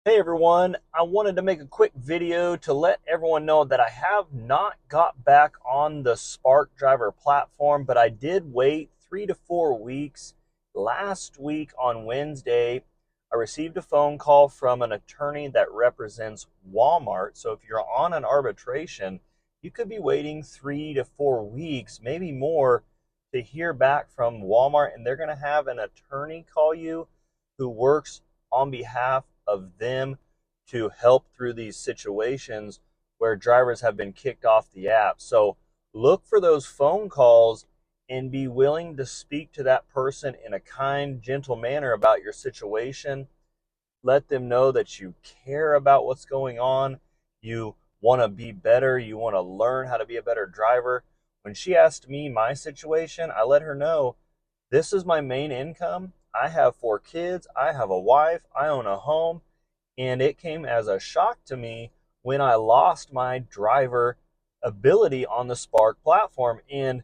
Hey everyone, I wanted to make a quick video to let everyone know that I have not got back on the Spark Driver platform, but I did wait 3 to 4 weeks. Last week on Wednesday, I received a phone call from an attorney that represents Walmart. So if you're on an arbitration, you could be waiting 3 to 4 weeks, maybe more, to hear back from Walmart, and they're going to have an attorney call you who works on behalf of them to help through these situations where drivers have been kicked off the app. So look for those phone calls and be willing to speak to that person in a kind, gentle manner about your situation. Let them know that you care about what's going on. You want to be better. You want to learn how to be a better driver. When she asked me my situation, I let her know this is my main income. I have 4 kids. I have a wife. I own a home. And it came as a shock to me when I lost my driver ability on the Spark platform. And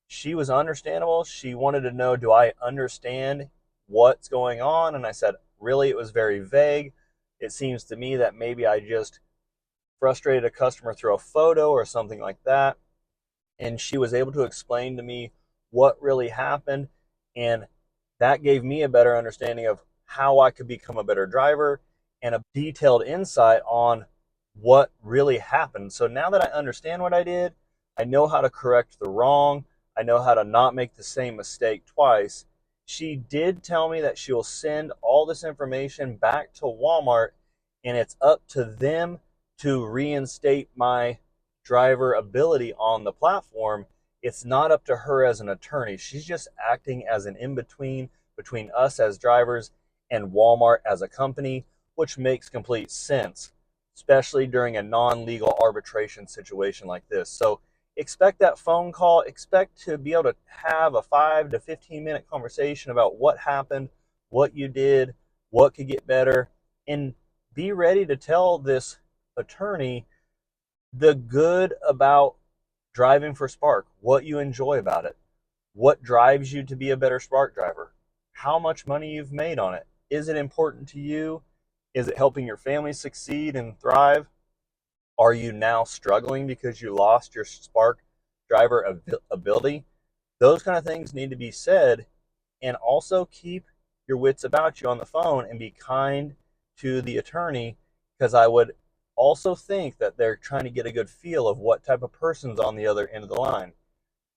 she was understandable. She wanted to know, do I understand what's going on? And I said, really, it was very vague. It seems to me that maybe I just frustrated a customer through a photo or something like that. And she was able to explain to me what really happened. And that gave me a better understanding of how I could become a better driver and a detailed insight on what really happened. So now that I understand what I did, I know how to correct the wrong. I know how to not make the same mistake twice. She did tell me that she will send all this information back to Walmart, and it's up to them to reinstate my driver ability on the platform. It's not up to her as an attorney. She's just acting as an in-between between us as drivers and Walmart as a company, which makes complete sense, especially during a non-legal arbitration situation like this. So expect that phone call. Expect to be able to have a 5 to 15-minute conversation about what happened, what you did, what could get better, and be ready to tell this attorney the good about driving for Spark, what you enjoy about it, what drives you to be a better Spark driver, how much money you've made on it. Is it important to you? Is it helping your family succeed and thrive? Are you now struggling because you lost your Spark driver ability? Those kind of things need to be said. And also keep your wits about you on the phone and be kind to the attorney, because I would also think that they're trying to get a good feel of what type of person's on the other end of the line.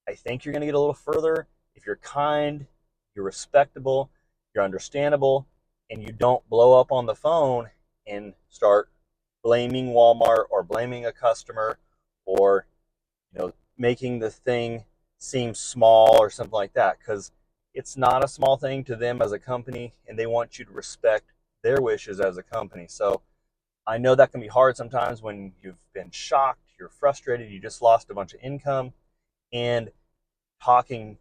I think you're going to get a little further if you're kind, you're respectable, you're understandable, and you don't blow up on the phone and start blaming Walmart or blaming a customer, or making the thing seem small or something like that, because it's not a small thing to them as a company, and they want you to respect their wishes as a company. So I know that can be hard sometimes when you've been shocked, you're frustrated, you just lost a bunch of income, and talking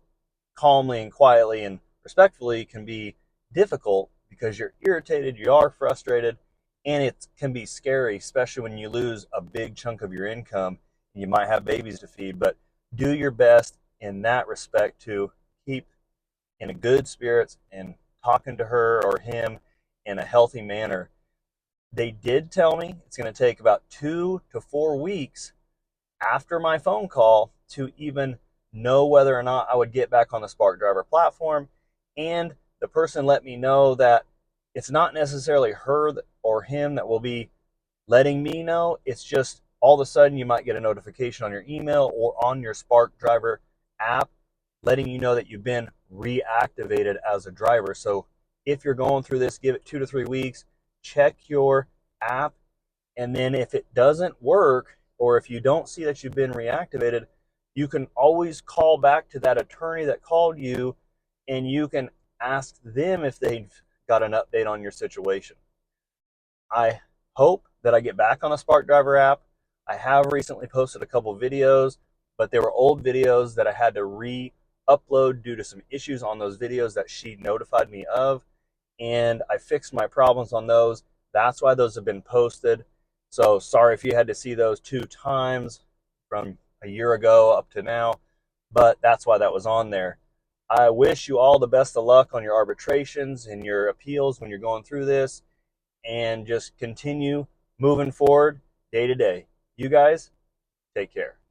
calmly and quietly and respectfully can be difficult because you're irritated, you are frustrated, and it can be scary, especially when you lose a big chunk of your income and you might have babies to feed. But do your best in that respect to keep in a good spirits and talking to her or him in a healthy manner. They did tell me it's going to take about 2 to 4 weeks after my phone call to even know whether or not I would get back on the Spark Driver platform. And the person let me know that it's not necessarily her or him that will be letting me know. It's just all of a sudden you might get a notification on your email or on your Spark Driver app letting you know that you've been reactivated as a driver. So if you're going through this, give it 2 to 3 weeks, check your app, and then if it doesn't work, or if you don't see that you've been reactivated, you can always call back to that attorney that called you, and you can ask them if they've got an update on your situation. I hope that I get back on the Spark Driver app. I have recently posted a couple videos, but they were old videos that I had to re-upload due to some issues on those videos that she notified me of, and I fixed my problems on those. That's why those have been posted. So sorry if you had to see those 2 times from a year ago up to now, but that's why that was on there. I wish you all the best of luck on your arbitrations and your appeals when you're going through this. and just continue moving forward day to day. You guys, take care.